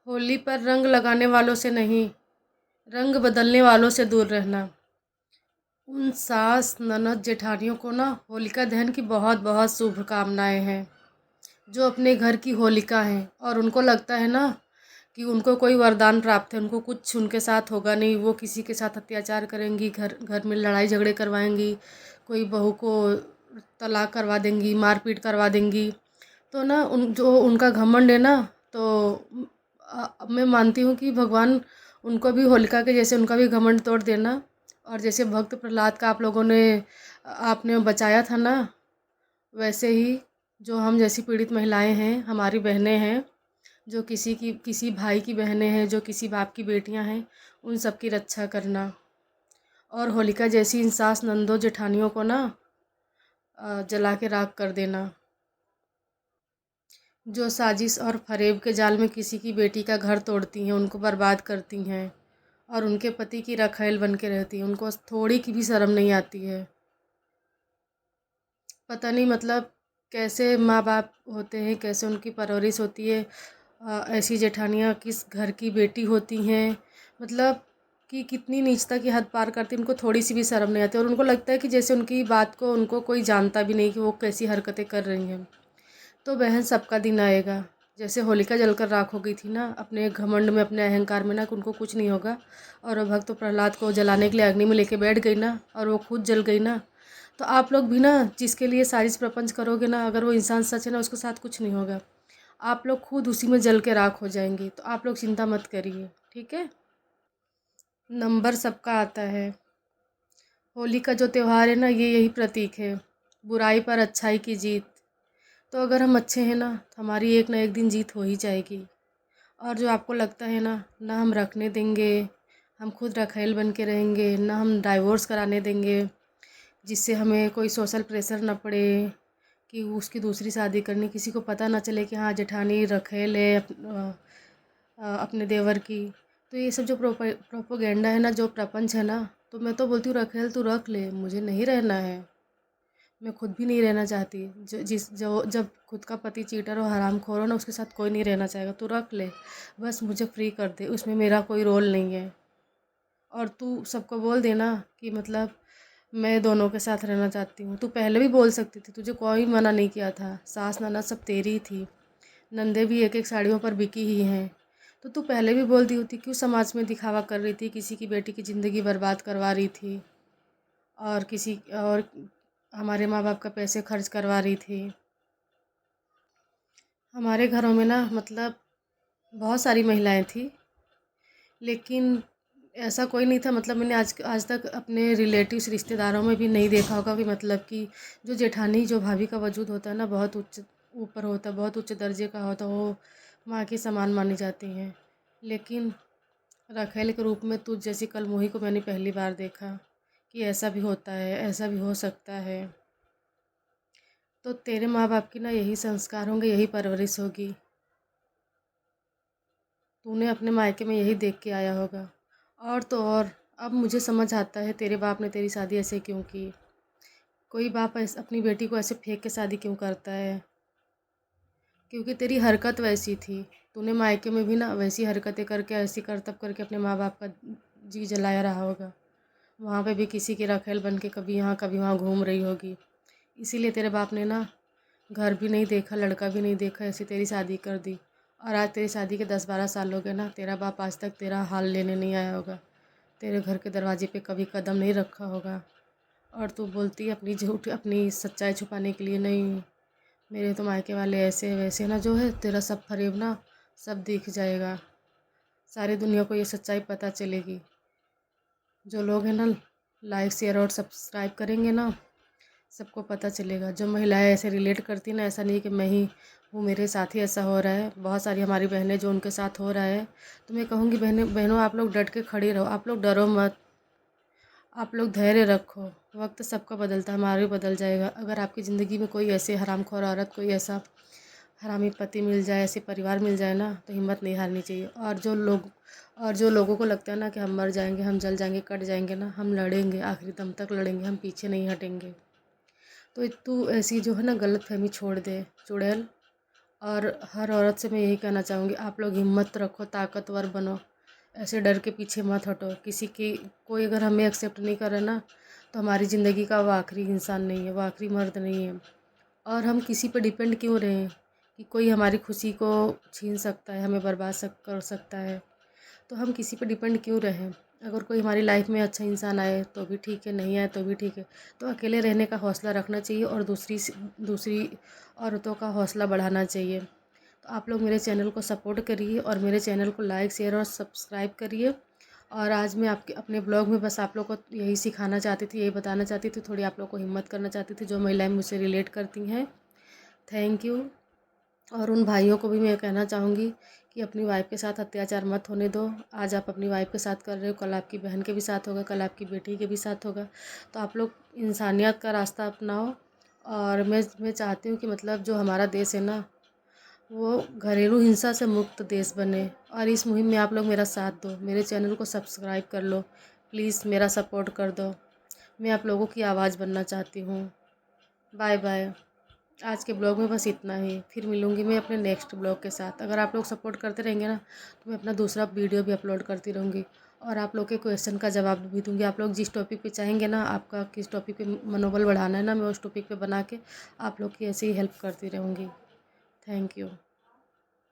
होली पर रंग लगाने वालों से नहीं, रंग बदलने वालों से दूर रहना। उन सास ननद जेठानियों को ना होलिका दहन की बहुत बहुत शुभकामनाएं हैं, जो अपने घर की होलिका हैं और उनको लगता है ना कि उनको कोई वरदान प्राप्त है, उनको कुछ उनके साथ होगा नहीं, वो किसी के साथ अत्याचार करेंगी, घर घर में लड़ाई झगड़े करवाएंगी, कोई बहू को तलाक करवा देंगी, मारपीट करवा देंगी। तो ना उन जो उनका घमंड है ना, तो मैं मानती हूँ कि भगवान उनको भी होलिका के जैसे उनका भी घमंड तोड़ देना। और जैसे भक्त प्रहलाद का आप लोगों ने आपने बचाया था ना, वैसे ही जो हम जैसी पीड़ित महिलाएं हैं, हमारी बहनें हैं, जो किसी भाई की बहनें हैं, जो किसी बाप की बेटियां हैं, उन सब की रक्षा करना। और होलिका जैसी इन सास नंदों जेठानियों को ना जला के राख कर देना, जो साजिश और फरेब के जाल में किसी की बेटी का घर तोड़ती हैं, उनको बर्बाद करती हैं और उनके पति की रखैल बन के रहती हैं। उनको थोड़ी की भी शर्म नहीं आती है। पता नहीं मतलब कैसे माँ बाप होते हैं, कैसे उनकी परवरिश होती है। ऐसी जेठानियाँ किस घर की बेटी होती हैं, मतलब कि कितनी नीचता की हद पार करती, उनको थोड़ी सी भी शर्म नहीं आती और उनको लगता है कि जैसे उनकी बात को उनको कोई जानता भी नहीं कि वो कैसी हरकतें कर रही हैं। तो बहन, सबका दिन आएगा। जैसे होलिका जलकर राख हो गई थी ना अपने घमंड में, अपने अहंकार में ना कि उनको कुछ नहीं होगा, और वो भक्त प्रहलाद को जलाने के लिए अग्नि में लेके बैठ गई ना और वो खुद जल गई ना। तो आप लोग भी ना जिसके लिए साजिश प्रपंच करोगे ना, अगर वो इंसान सच है ना, उसके साथ कुछ नहीं होगा। आप लोग खुद उसी में जल के राख हो जाएंगी। तो आप लोग चिंता मत करिए, ठीक है। नंबर सबका आता है। होली का जो त्यौहार है ना, ये यही प्रतीक है, बुराई पर अच्छाई की जीत। तो अगर हम अच्छे हैं ना, तो हमारी एक ना एक दिन जीत हो ही जाएगी। और जो आपको लगता है ना, ना हम रखने देंगे, हम खुद रखैल बन के रहेंगे, ना हम डाइवोर्स कराने देंगे जिससे हमें कोई सोशल प्रेशर ना पड़े कि उसकी दूसरी शादी करनी, किसी को पता ना चले कि हाँ जेठानी रखैल है अपने देवर की। तो ये सब जो प्रोपोगेंडा है ना, जो प्रपंच है ना, तो मैं तो बोलती हूँ रखैल तू रख ले, मुझे नहीं रहना है। मैं खुद भी नहीं रहना चाहती। जो जब खुद का पति चीटर हो, हरामखोर हो ना, उसके साथ कोई नहीं रहना चाहेगा। तू रख ले, बस मुझे फ्री कर दे, उसमें मेरा कोई रोल नहीं है। और तू सबको बोल देना कि मतलब मैं दोनों के साथ रहना चाहती हूँ। तू पहले भी बोल सकती थी, तुझे कोई मना नहीं किया था। सास ननद सब तेरी ही थी, नंदे भी एक एक साड़ियों पर बिकी ही हैं। तो तू पहले भी बोल दी होती, क्यों समाज में दिखावा कर रही थी, किसी की बेटी की ज़िंदगी बर्बाद करवा रही थी और हमारे माँ बाप का पैसे खर्च करवा रही थी। हमारे घरों में ना मतलब बहुत सारी महिलाएं थी, लेकिन ऐसा कोई नहीं था। मतलब मैंने आज आज तक अपने रिलेटिव्स रिश्तेदारों में भी नहीं देखा होगा कि मतलब कि जो जेठानी जो भाभी का वजूद होता है ना, बहुत उच्च ऊपर होता है, बहुत उच्च दर्जे का होता है, वो माँ के समान मानी जाती हैं। लेकिन रखेल के रूप में तुझ जैसी कलमोही को मैंने पहली बार देखा कि ऐसा भी होता है, ऐसा भी हो सकता है। तो तेरे माँ बाप की ना यही संस्कार होंगे, यही परवरिश होगी। तूने अपने मायके में यही देख के आया होगा। और तो और, अब मुझे समझ आता है तेरे बाप ने तेरी शादी ऐसे क्यों की। कोई बाप ऐसे अपनी बेटी को ऐसे फेंक के शादी क्यों करता है? क्योंकि तेरी हरकत वैसी थी। तूने मायके में भी ना वैसी हरकतें करके, ऐसी करतब करके अपने माँ बाप का जी जलाया रहा होगा। वहाँ पे भी किसी की रखेल बन के कभी यहाँ कभी वहाँ घूम रही होगी। इसीलिए तेरे बाप ने ना घर भी नहीं देखा, लड़का भी नहीं देखा, ऐसे तेरी शादी कर दी। और आज तेरी शादी के 10-12 साल हो गए ना, तेरा बाप आज तक तेरा हाल लेने नहीं आया होगा, तेरे घर के दरवाजे पे कभी कदम नहीं रखा होगा। और तू बोलती है अपनी झूठ, अपनी सच्चाई छुपाने के लिए, नहीं मेरे तो मायके वाले ऐसे वैसे ना, जो है तेरा सब फरेब ना सब दिख जाएगा। सारी दुनिया को ये सच्चाई पता चलेगी। जो लोग हैं ना लाइक शेयर और सब्सक्राइब करेंगे ना, सबको पता चलेगा। जो महिलाएं ऐसे रिलेट करती ना, ऐसा नहीं कि मैं ही हूँ, मेरे साथ ही ऐसा हो रहा है, बहुत सारी हमारी बहनें जो उनके साथ हो रहा है। तो मैं कहूँगी बहनों आप लोग डट के खड़ी रहो, आप लोग डरो मत, आप लोग धैर्य रखो। वक्त सबका बदलता है, हमारा भी बदल जाएगा। अगर आपकी ज़िंदगी में कोई ऐसे हरामखोर औरत, कोई ऐसा हरामी पति मिल जाए, ऐसे परिवार मिल जाए ना, तो हिम्मत नहीं हारनी चाहिए। और जो लोगों को लगता है ना कि हम मर जाएंगे, हम जल जाएंगे, कट जाएंगे ना, हम लड़ेंगे, आखिरी दम तक लड़ेंगे, हम पीछे नहीं हटेंगे। तो तू ऐसी जो है ना गलत फहमी छोड़ दे चुड़ैल, और हर औरत से मैं यही कहना चाहूँगी, आप लोग हिम्मत रखो, ताकतवर बनो, ऐसे डर के पीछे मत हटो। किसी की कोई अगर हमें एक्सेप्ट नहीं करे ना, तो हमारी ज़िंदगी का वो आखिरी इंसान नहीं है, वो आखिरी मर्द नहीं है। और हम किसी पे डिपेंड क्यों रहें कि कोई हमारी खुशी को छीन सकता है, हमें बर्बाद कर सकता है। तो हम किसी पे डिपेंड क्यों रहें। अगर कोई हमारी लाइफ में अच्छा इंसान आए तो भी ठीक है, नहीं आए तो भी ठीक है। तो अकेले रहने का हौसला रखना चाहिए और दूसरी औरतों का हौसला बढ़ाना चाहिए। तो आप लोग मेरे चैनल को सपोर्ट करिए और मेरे चैनल को लाइक, शेयर और सब्सक्राइब करिए। और आज मैं आपके अपने ब्लॉग में बस आप लोग को यही सिखाना चाहती थी, यही बताना चाहती थी, थोड़ी आप लोग को हिम्मत करना चाहती थी जो महिलाएं मुझसे रिलेट करती हैं। Thank you. और उन भाइयों को भी मैं कहना चाहूँगी कि अपनी वाइफ के साथ अत्याचार मत होने दो। आज आप अपनी वाइफ के साथ कर रहे हो, कल आपकी बहन के भी साथ होगा, कल आपकी बेटी के भी साथ होगा। तो आप लोग इंसानियत का रास्ता अपनाओ। और मैं चाहती हूँ कि मतलब जो हमारा देश है ना, वो घरेलू हिंसा से मुक्त देश बने। और इस मुहिम में आप लोग मेरा साथ दो, मेरे चैनल को सब्सक्राइब कर लो, प्लीज़ मेरा सपोर्ट कर दो। मैं आप लोगों की आवाज़ बनना चाहती हूँ। Bye bye. आज के ब्लॉग में बस इतना ही, फिर मिलूँगी मैं अपने नेक्स्ट ब्लॉग के साथ। अगर आप लोग सपोर्ट करते रहेंगे ना, तो मैं अपना दूसरा वीडियो भी अपलोड करती रहूँगी और आप लोग के क्वेश्चन का जवाब भी दूँगी। आप लोग जिस टॉपिक पे चाहेंगे ना, आपका किस टॉपिक पे मनोबल बढ़ाना है ना, मैं उस टॉपिक पे बना के आप लोग की ऐसे ही हेल्प करती रहूँगी। Thank you.